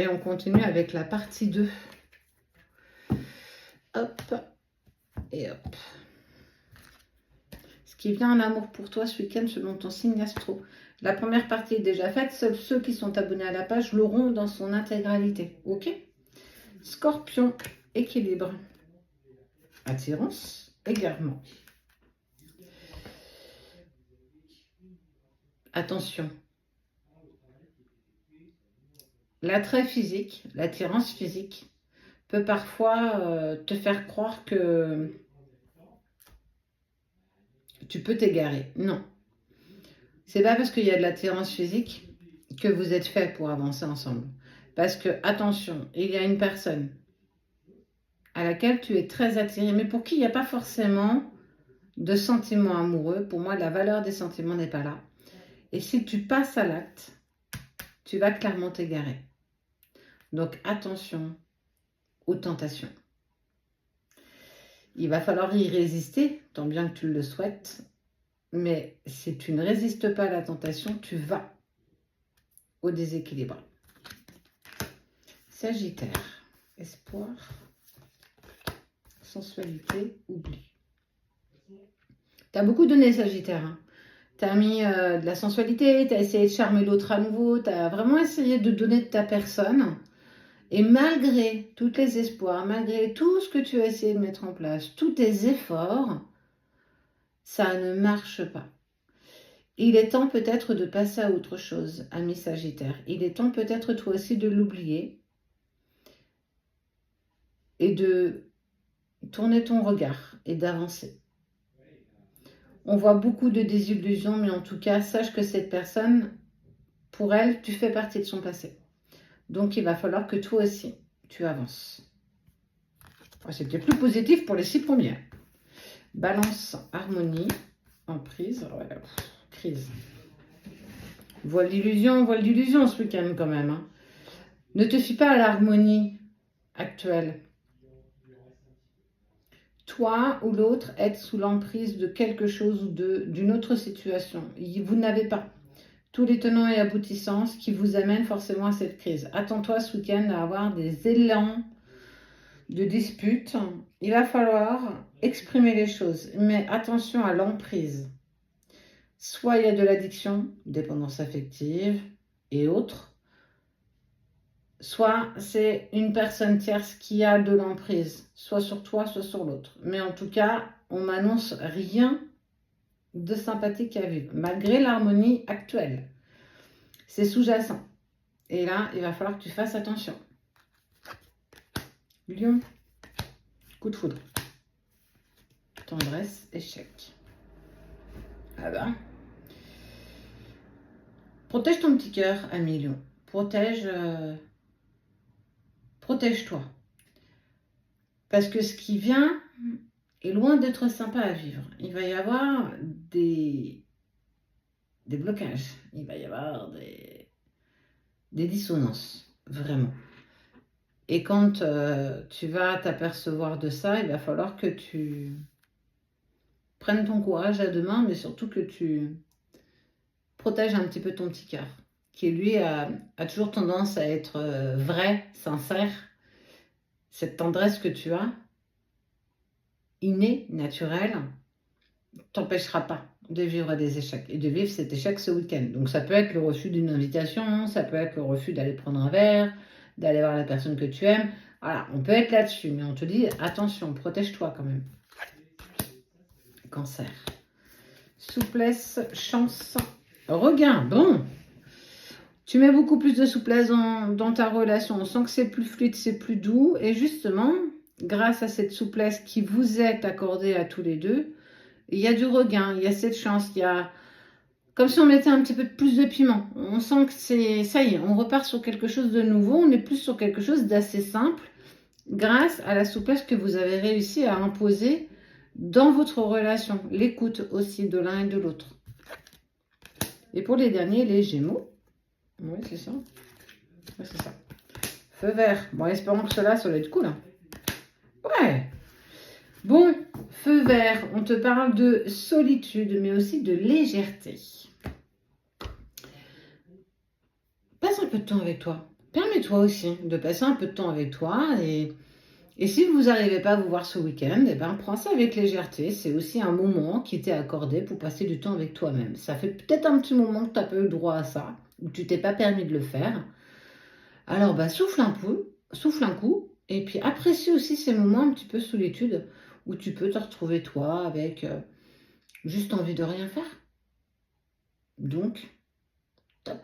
Et on continue avec la partie 2. Hop et hop. Ce qui vient en amour pour toi ce week-end selon ton signe astro. La première partie est déjà faite. Seuls ceux qui sont abonnés à la page l'auront dans son intégralité. Ok? Scorpion, équilibre. Attirance, égarement. Attention. L'attrait physique, l'attirance physique peut parfois te faire croire que tu peux t'égarer. Non. C'est pas parce qu'il y a de l'attirance physique que vous êtes fait pour avancer ensemble. Parce que, attention, il y a une personne à laquelle tu es très attiré, mais pour qui il n'y a pas forcément de sentiments amoureux. Pour moi, la valeur des sentiments n'est pas là. Et si tu passes à l'acte, tu vas clairement t'égarer. Donc, attention aux tentations. Il va falloir y résister, tant bien que tu le souhaites. Mais si tu ne résistes pas à la tentation, tu vas au déséquilibre. Sagittaire, espoir, sensualité, oubli. Tu as beaucoup donné, Sagittaire. Hein. Tu as mis de la sensualité, tu as essayé de charmer l'autre à nouveau, tu as vraiment essayé de donner de ta personne. Et malgré tous les espoirs, malgré tout ce que tu as essayé de mettre en place, tous tes efforts, ça ne marche pas. Il est temps peut-être de passer à autre chose, ami Sagittaire. Il est temps peut-être toi aussi de l'oublier et de tourner ton regard et d'avancer. On voit beaucoup de désillusions, mais en tout cas, sache que cette personne, pour elle, tu fais partie de son passé. Donc, il va falloir que toi aussi, tu avances. C'était plus positif pour les 6 premiers. Balance, harmonie, emprise, ouais, crise. Voile d'illusion ce week-end quand même. Hein. Ne te fie pas à l'harmonie actuelle. Toi ou l'autre êtes sous l'emprise de quelque chose ou d'une autre situation. Vous n'avez pas tous les tenants et aboutissants qui vous amènent forcément à cette crise. Attends-toi ce week-end à avoir des élans de dispute. Il va falloir exprimer les choses, mais attention à l'emprise. Soit il y a de l'addiction, dépendance affective et autres, soit c'est une personne tierce qui a de l'emprise, soit sur toi, soit sur l'autre. Mais en tout cas, on m'annonce rien de sympathique à vivre, malgré l'harmonie actuelle. C'est sous-jacent. Et là, il va falloir que tu fasses attention. Lion, coup de foudre. Tendresse, échec. Ah ben. Protège ton petit cœur, ami Lion. Protège-toi. Parce que ce qui vient est loin d'être sympa à vivre. Il va y avoir des blocages. Il va y avoir des dissonances, vraiment. Et quand tu vas t'apercevoir de ça, il va falloir que tu prennes ton courage à deux mains, mais surtout que tu protèges un petit peu ton petit cœur, qui lui a toujours tendance à être vrai, sincère. Cette tendresse que tu as, innée, naturelle, t'empêchera pas de vivre des échecs et de vivre cet échec ce week-end. Donc ça peut être le refus d'une invitation, ça peut être le refus d'aller prendre un verre, d'aller voir la personne que tu aimes. Voilà, on peut être là-dessus, mais on te dit attention, protège-toi quand même. Cancer. Souplesse, chance, regain. Bon, tu mets beaucoup plus de souplesse dans ta relation. On sent que c'est plus fluide, c'est plus doux. Et justement, grâce à cette souplesse qui vous est accordée à tous les deux, il y a du regain, il y a cette chance, il y a comme si on mettait un petit peu plus de piment. On sent que c'est ça y est, on repart sur quelque chose de nouveau, on est plus sur quelque chose d'assez simple grâce à la souplesse que vous avez réussi à imposer dans votre relation. L'écoute aussi de l'un et de l'autre. Et pour les derniers, les Gémeaux. Oui, c'est ça. Ouais, c'est ça. Feu vert. Bon, espérons que cela, ça va être cool. Hein. Ouais. Bon, feu vert, on te parle de solitude, mais aussi de légèreté. Passe un peu de temps avec toi. Permets retrouver toi aussi, de passer un peu de temps avec toi. Et si vous n'arrivez pas à vous voir ce week-end, eh ben, prends ça avec légèreté. C'est aussi un moment qui t'est accordé pour passer du temps avec toi-même. Ça fait peut-être un petit moment que tu n'as pas eu droit à ça, ou tu t'es pas permis de le faire. Alors, bah, souffle un coup, et puis apprécie aussi ces moments un petit peu solitude où tu peux te retrouver toi avec juste envie de rien faire. Donc, top.